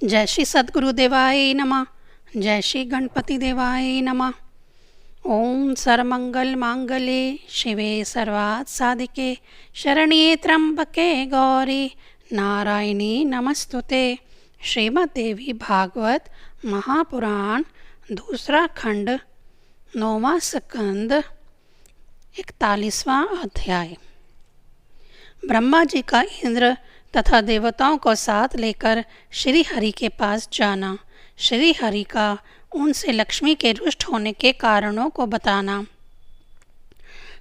जय श्री सद्गुरु देवाय नमः। जय श्री गणपति देवाय नमः। ओम सर्वमंगल मांगल्ये शिवे सर्वार्थ साधिके शरण्ये त्र्यंबके गौरी नारायणी नमस्तुते। श्रीमद् देवी भागवत महापुराण दूसरा खंड 9वां स्कंद 41वां अध्याय। ब्रह्मा जी का इंद्र तथा देवताओं को साथ लेकर श्री हरि के पास जाना, श्री हरि का उनसे लक्ष्मी के रुष्ट होने के कारणों को बताना,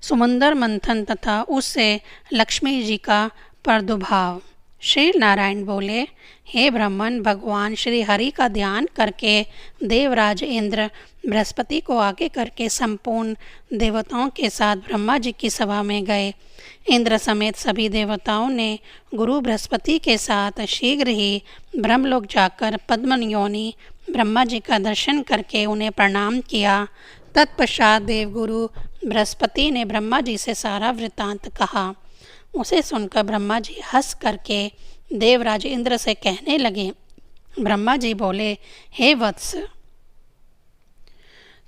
समुद्र मंथन तथा उससे लक्ष्मी जी का प्रादुर्भाव। श्री नारायण बोले, हे ब्राह्मण, भगवान श्री हरि का ध्यान करके देवराज इंद्र बृहस्पति को आगे करके संपूर्ण देवताओं के साथ ब्रह्मा जी की सभा में गए। इंद्र समेत सभी देवताओं ने गुरु बृहस्पति के साथ शीघ्र ही ब्रह्मलोक जाकर पद्मयोनि ब्रह्मा जी का दर्शन करके उन्हें प्रणाम किया। तत्पश्चात देवगुरु बृहस्पति ने ब्रह्मा जी से सारा वृत्तांत कहा। उसे सुनकर ब्रह्मा जी हंस करके देवराज इंद्र से कहने लगे। ब्रह्मा जी बोले, हे वत्स,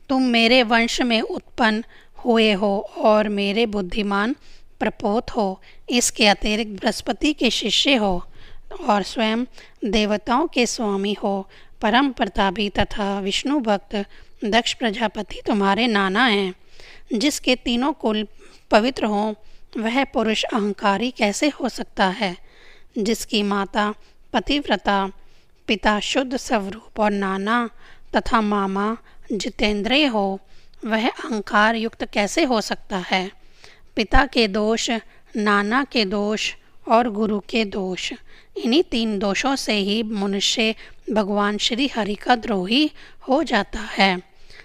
तुम मेरे वंश में उत्पन्न हुए हो और मेरे बुद्धिमान प्रपोत हो। इसके अतिरिक्त बृहस्पति के शिष्य हो और स्वयं देवताओं के स्वामी हो। परम प्रतापी तथा विष्णु भक्त दक्ष प्रजापति तुम्हारे नाना हैं। जिसके तीनों कुल पवित्र हों वह पुरुष अहंकारी कैसे हो सकता है। जिसकी माता पतिव्रता, पिता शुद्ध स्वरूप और नाना तथा मामा जितेंद्रिय हो वह अहंकार युक्त कैसे हो सकता है। पिता के दोष, नाना के दोष और गुरु के दोष, इन्हीं तीन दोषों से ही मनुष्य भगवान श्री हरि का द्रोही हो जाता है।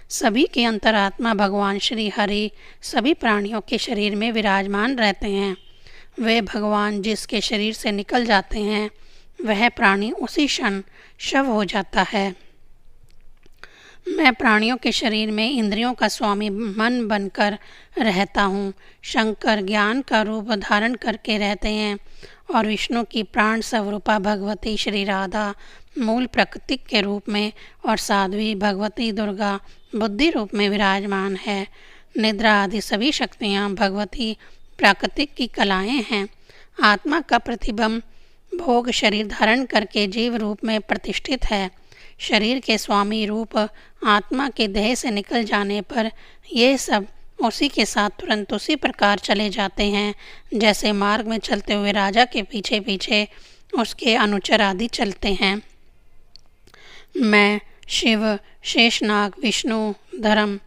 सभी के अंतरात्मा भगवान श्री हरि सभी प्राणियों के शरीर में विराजमान रहते हैं। वे भगवान जिसके शरीर से निकल जाते हैं वह प्राणी उसी क्षण शव हो जाता है। मैं प्राणियों के शरीर में इंद्रियों का स्वामी मन बनकर रहता हूँ। शंकर ज्ञान का रूप धारण करके रहते हैं और विष्णु की प्राण स्वरूपा भगवती श्री राधा मूल प्रकृति के रूप में और साध्वी भगवती दुर्गा बुद्धि रूप में विराजमान है। निद्रा आदि सभी शक्तियाँ भगवती प्राकृतिक की कलाएँ हैं। आत्मा का प्रतिबिंब भोग शरीर धारण करके जीव रूप में प्रतिष्ठित है। शरीर के स्वामी रूप आत्मा के देह से निकल जाने पर ये सब उसी के साथ तुरंत उसी प्रकार चले जाते हैं जैसे मार्ग में चलते हुए राजा के पीछे पीछे उसके अनुचर आदि चलते हैं। मैं शिव, शेषनाग, विष्णु, धर्म,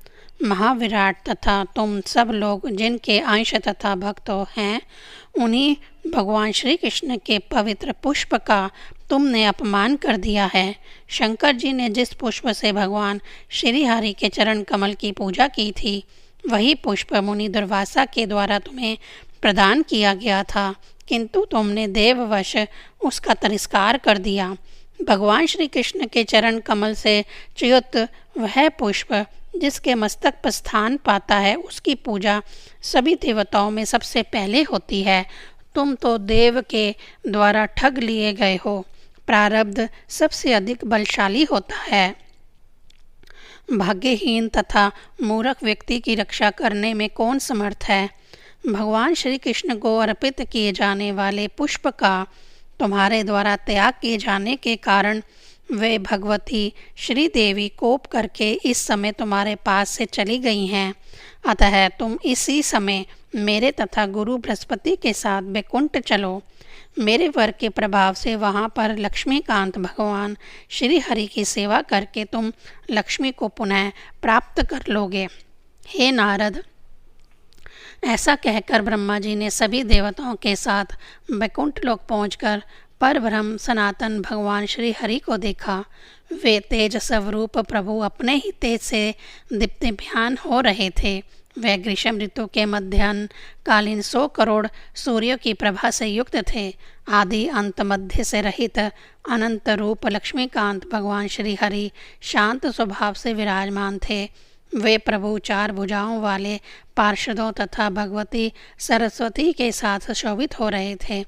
महाविराट तथा तुम सब लोग जिनके अंश तथा भक्त हैं, उन्हीं भगवान श्री कृष्ण के पवित्र पुष्प का तुमने अपमान कर दिया है। शंकर जी ने जिस पुष्प से भगवान श्री हरि के चरण कमल की पूजा की थी वही पुष्प मुनि दुर्वासा के द्वारा तुम्हें प्रदान किया गया था, किंतु तुमने देववश उसका तिरस्कार कर दिया। भगवान श्री कृष्ण के चरण कमल से च्युत वह पुष्प जिसके मस्तक पर स्थान पाता है उसकी पूजा सभी देवताओं में सबसे पहले होती है। तुम तो देव के द्वारा ठग लिए गए हो। प्रारब्ध सबसे अधिक बलशाली होता है। भाग्यहीन तथा मूर्ख व्यक्ति की रक्षा करने में कौन समर्थ है। भगवान श्री कृष्ण को अर्पित किए जाने वाले पुष्प का तुम्हारे द्वारा त्याग किए जाने के कारण वे भगवती श्री देवी कोप करके इस समय तुम्हारे पास से चली गई हैं। अतः तुम इसी समय मेरे तथा गुरु बृहस्पति के साथ वैकुंठ चलो। मेरे वर के प्रभाव से वहाँ पर लक्ष्मीकांत भगवान श्री हरि की सेवा करके तुम लक्ष्मी को पुनः प्राप्त कर लोगे। हे नारद, ऐसा कहकर ब्रह्मा जी ने सभी देवताओं के साथ वैकुंठ लोक पहुंचकर परब्रह्म सनातन भगवान श्री हरि को देखा। वे तेज स्वरूप प्रभु अपने ही तेज से दीप्तिमान हो रहे थे। वे ग्रीष्म ऋतु के मध्याह्न कालीन 100 करोड़ सूर्यों की प्रभा से युक्त थे। आदि अंत मध्य से रहित अनंत रूप लक्ष्मीकांत भगवान श्री हरि शांत स्वभाव से विराजमान थे। वे प्रभु 4 भुजाओं वाले पार्षदों तथा भगवती सरस्वती के साथ शोभित हो रहे थे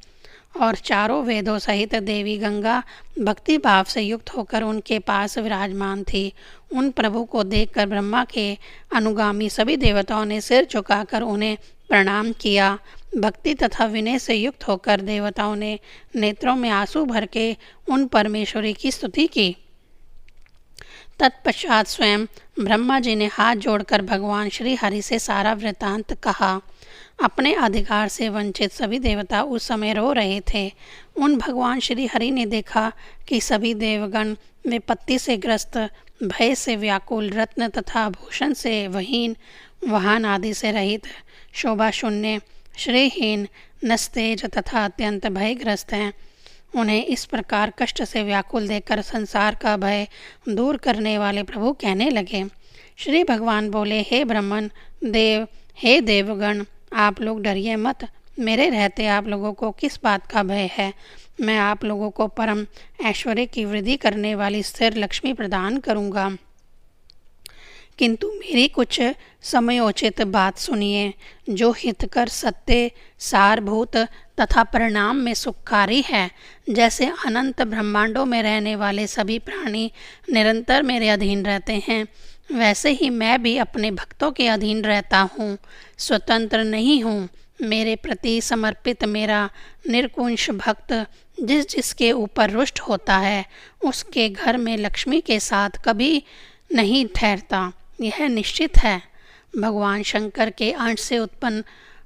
और चारों वेदों सहित देवी गंगा भक्ति भाव से युक्त होकर उनके पास विराजमान थी। उन प्रभु को देखकर ब्रह्मा के अनुगामी सभी देवताओं ने सिर झुकाकर उन्हें प्रणाम किया। भक्ति तथा विनय से युक्त होकर देवताओं ने नेत्रों में आंसू भर के उन परमेश्वरी की स्तुति की। तत्पश्चात स्वयं ब्रह्मा जी ने हाथ जोड़कर भगवान श्री हरि से सारा वृत्तांत कहा। अपने अधिकार से वंचित सभी देवता उस समय रो रहे थे। उन भगवान श्री हरि ने देखा कि सभी देवगण विपत्ति से ग्रस्त, भय से व्याकुल, रत्न तथा भूषण से वहीन, वाहन आदि से रहित, शोभा शून्य, श्रेयहीन, नस्तेज तथा अत्यंत भयग्रस्त हैं। उन्हें इस प्रकार कष्ट से व्याकुल देखकर संसार का भय दूर करने वाले प्रभु कहने लगे। श्री भगवान बोले, हे ब्रह्मन देव, हे देवगण, आप लोग डरिए मत। मेरे रहते आप लोगों को किस बात का भय है। मैं आप लोगों को परम ऐश्वर्य की वृद्धि करने वाली स्थिर लक्ष्मी प्रदान करूँगा। किंतु मेरी कुछ समयोचित बात सुनिए, जो हितकर, सत्य, सारभूत तथा परिणाम में सुखकारी है। जैसे अनंत ब्रह्मांडों में रहने वाले सभी प्राणी निरंतर मेरे अधीन रहते हैं, वैसे ही मैं भी अपने भक्तों के अधीन रहता हूँ, स्वतंत्र नहीं हूँ। मेरे प्रति समर्पित मेरा निर्कुंश भक्त जिस जिसके ऊपर रुष्ट होता है, उसके घर में लक्ष्मी के साथ कभी नहीं ठहरता, यह निश्चित है। भगवान शंकर के अंश से उत्पन्न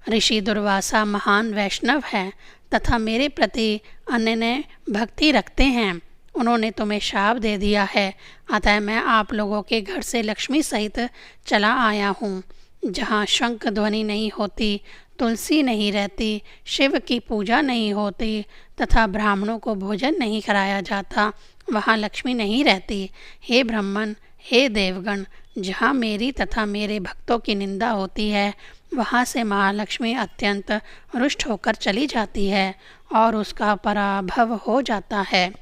ऋषि दुर्वासा महान वैष्णव है तथा मेरे प्रति अनन्य भक्ति रखते हैं। उन्होंने तुम्हें शाप दे दिया है, अतः मैं आप लोगों के घर से लक्ष्मी सहित चला आया हूँ। जहाँ शंख ध्वनि नहीं होती, तुलसी नहीं रहती, शिव की पूजा नहीं होती तथा ब्राह्मणों को भोजन नहीं कराया जाता, वहाँ लक्ष्मी नहीं रहती। हे ब्राह्मण, हे देवगण, जहाँ मेरी तथा मेरे भक्तों की निंदा होती है, वहाँ से महालक्ष्मी अत्यंत रुष्ट होकर चली जाती है और उसका पराभव हो जाता है।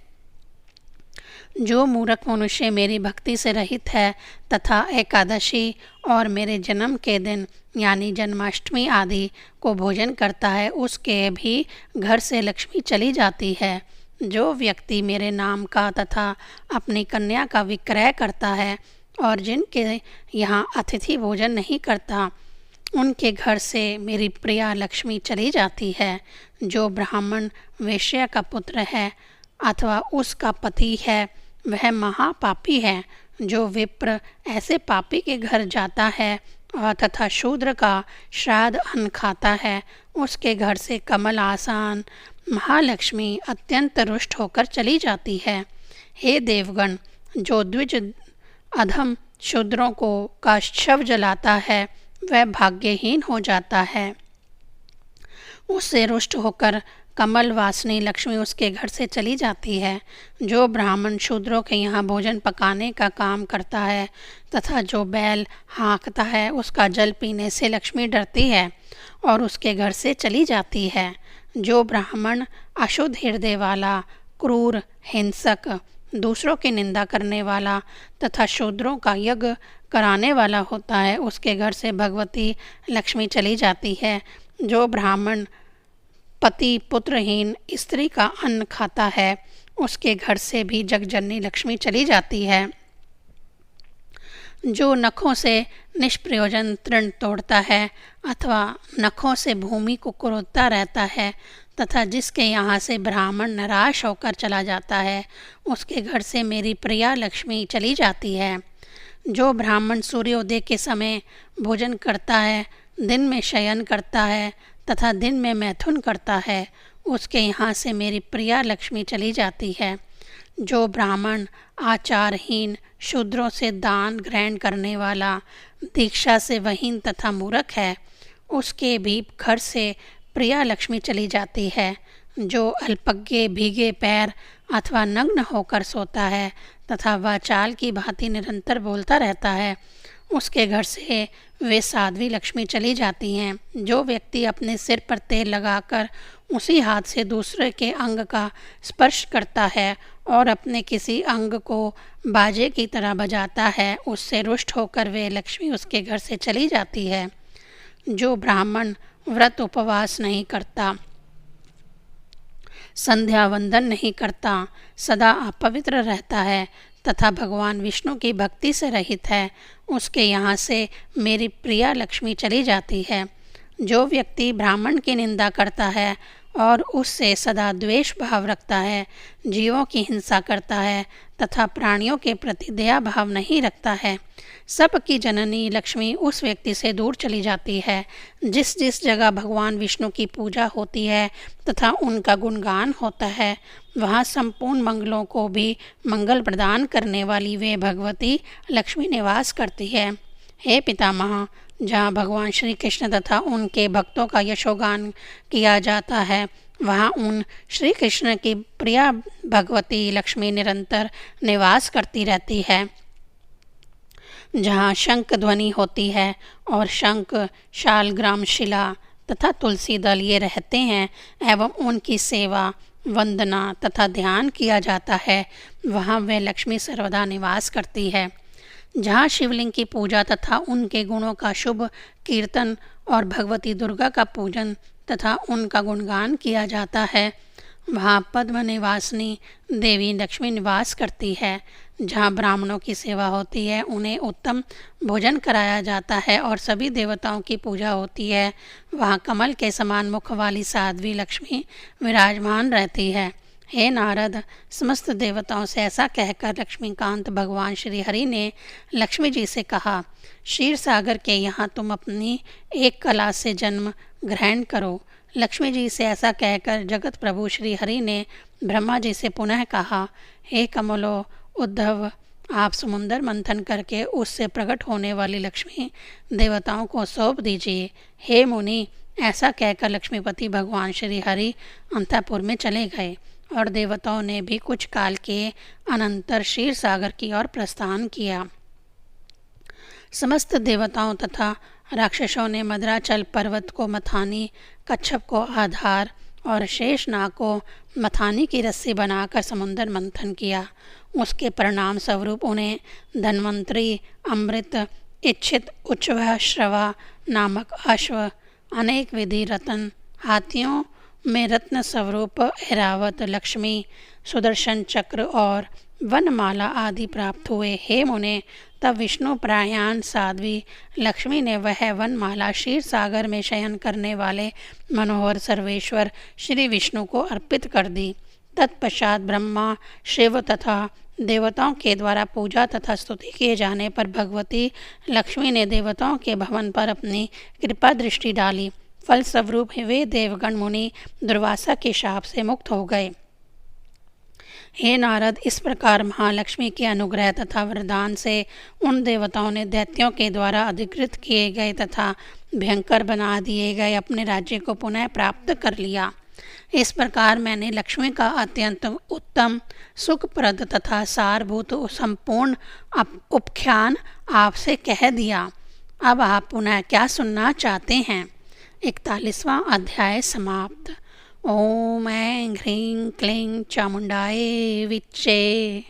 जो मूर्ख मनुष्य मेरी भक्ति से रहित है तथा एकादशी और मेरे जन्म के दिन यानी जन्माष्टमी आदि को भोजन करता है, उसके भी घर से लक्ष्मी चली जाती है। जो व्यक्ति मेरे नाम का तथा अपनी कन्या का विक्रय करता है और जिनके यहाँ अतिथि भोजन नहीं करता, उनके घर से मेरी प्रिया लक्ष्मी चली जाती है। जो ब्राह्मण वेश्या का पुत्र है अथवा उसका पति है, वह महापापी है। जो विप्र ऐसे पापी के घर जाता है और तथा शूद्र का श्राद्ध अन्न खाता है, उसके घर से कमल आसन महालक्ष्मी अत्यंत रुष्ट होकर चली जाती है। हे देवगण, जो द्विज अधम शूद्रों को का शव जलाता है, वह भाग्यहीन हो जाता है। उससे रुष्ट होकर कमल वासनी लक्ष्मी उसके घर से चली जाती है। जो ब्राह्मण शूद्रों के यहाँ भोजन पकाने का काम करता है तथा जो बैल हाँकता है, उसका जल पीने से लक्ष्मी डरती है और उसके घर से चली जाती है। जो ब्राह्मण अशुद्ध हृदय वाला, क्रूर, हिंसक, दूसरों की निंदा करने वाला तथा शूद्रों का यज्ञ कराने वाला होता है, उसके घर से भगवती लक्ष्मी चली जाती है। जो ब्राह्मण पति पुत्रहीन स्त्री का अन्न खाता है, उसके घर से भी जगजननी लक्ष्मी चली जाती है। जो नखों से निष्प्रयोजन तृण तोड़ता है अथवा नखों से भूमि को कुरेदता रहता है तथा जिसके यहाँ से ब्राह्मण निराश होकर चला जाता है, उसके घर से मेरी प्रिया लक्ष्मी चली जाती है। जो ब्राह्मण सूर्योदय के समय भोजन करता है, दिन में शयन करता है तथा दिन में मैथुन करता है, उसके यहाँ से मेरी प्रिया लक्ष्मी चली जाती है। जो ब्राह्मण आचारहीन, शूद्रों से दान ग्रहण करने वाला, दीक्षा से वहीन तथा मूर्ख है, उसके भी घर से प्रिया लक्ष्मी चली जाती है। जो अल्पज्ञ, भीगे पैर अथवा नग्न होकर सोता है तथा वाचाल की भांति निरंतर बोलता रहता है, उसके घर से वे साध्वी लक्ष्मी चली जाती हैं। जो व्यक्ति अपने सिर पर तेल लगाकर उसी हाथ से दूसरे के अंग का स्पर्श करता है और अपने किसी अंग को बाजे की तरह बजाता है, उससे रुष्ट होकर वे लक्ष्मी उसके घर से चली जाती है। जो ब्राह्मण व्रत उपवास नहीं करता संध्या वंदन नहीं करता, सदा अपवित्र रहता है तथा भगवान विष्णु की भक्ति से रहित है, उसके यहाँ से मेरी प्रिया लक्ष्मी चली जाती है। जो व्यक्ति ब्राह्मण की निंदा करता है और उससे सदा द्वेष भाव रखता है, जीवों की हिंसा करता है तथा प्राणियों के प्रति दया भाव नहीं रखता है, सबकी जननी लक्ष्मी उस व्यक्ति से दूर चली जाती है। जिस जिस जगह भगवान विष्णु की पूजा होती है तथा उनका गुणगान होता है, वहाँ संपूर्ण मंगलों को भी मंगल प्रदान करने वाली वे भगवती लक्ष्मी निवास करती है। हे पितामह, जहाँ भगवान श्री कृष्ण तथा उनके भक्तों का यशोगान किया जाता है, वहाँ उन श्री कृष्ण की प्रिया भगवती लक्ष्मी निरंतर निवास करती रहती है। जहाँ शंख ध्वनि होती है और शंख, शालग्राम शिला तथा तुलसी दल ये रहते हैं एवं उनकी सेवा, वंदना तथा ध्यान किया जाता है, वहाँ वह लक्ष्मी सर्वदा निवास करती है। जहाँ शिवलिंग की पूजा तथा उनके गुणों का शुभ कीर्तन और भगवती दुर्गा का पूजन तथा उनका गुणगान किया जाता है, वहाँ पद्म निवासिनी देवी लक्ष्मी निवास करती है। जहाँ ब्राह्मणों की सेवा होती है, उन्हें उत्तम भोजन कराया जाता है और सभी देवताओं की पूजा होती है, वहाँ कमल के समान मुख वाली साध्वी लक्ष्मी विराजमान रहती है। हे नारद, समस्त देवताओं से ऐसा कहकर लक्ष्मीकांत भगवान श्री हरि ने लक्ष्मी जी से कहा, क्षीर सागर के यहाँ तुम अपनी एक कला से जन्म ग्रहण करो। लक्ष्मी जी से ऐसा कहकर जगत प्रभु श्री हरि ने ब्रह्मा जी से पुनः कहा, हे कमलो उद्धव, आप समुंदर मंथन करके उससे प्रकट होने वाली लक्ष्मी देवताओं को सौंप दीजिए। हे मुनि, ऐसा कहकर लक्ष्मीपति भगवान श्री हरि अंतःपुर में चले गए और देवताओं ने भी कुछ काल के अनंतर क्षीर सागर की ओर प्रस्थान किया। समस्त देवताओं तथा राक्षसों ने मद्राचल पर्वत को मथानी, कच्छप को आधार और शेषनाग को मथानी की रस्सी बनाकर समुंदर मंथन किया। उसके परिणाम स्वरूप उन्हें धन्वंतरी, अमृत, इच्छित उच्चवह श्रवा नामक अश्व, अनेक विधि रत्न, हाथियों में रत्न स्वरूप ऐरावत, लक्ष्मी, सुदर्शन चक्र और वनमाला आदि प्राप्त हुए। हे मुने, तब विष्णु प्रयाण साध्वी लक्ष्मी ने वह वनमाला क्षीर सागर में शयन करने वाले मनोहर सर्वेश्वर श्री विष्णु को अर्पित कर दी। तत्पश्चात ब्रह्मा, शिव तथा देवताओं के द्वारा पूजा तथा स्तुति किए जाने पर भगवती लक्ष्मी ने देवताओं के भवन पर अपनी कृपा दृष्टि डाली। फलस्वरूप वे देवगण मुनि दुर्वासा के शाप से मुक्त हो गए। हे नारद, इस प्रकार महालक्ष्मी के अनुग्रह तथा वरदान से उन देवताओं ने दैत्यों के द्वारा अधिकृत किए गए तथा भयंकर बना दिए गए अपने राज्य को पुनः प्राप्त कर लिया। इस प्रकार मैंने लक्ष्मी का अत्यंत उत्तम, सुखप्रद तथा सारभूत संपूर्ण उपख्यान आपसे कह दिया। अब आप पुनः क्या सुनना चाहते हैं? 41वां अध्याय समाप्त। ओम ऐं ह्रीं क्लीं चामुंडाय विच्चे।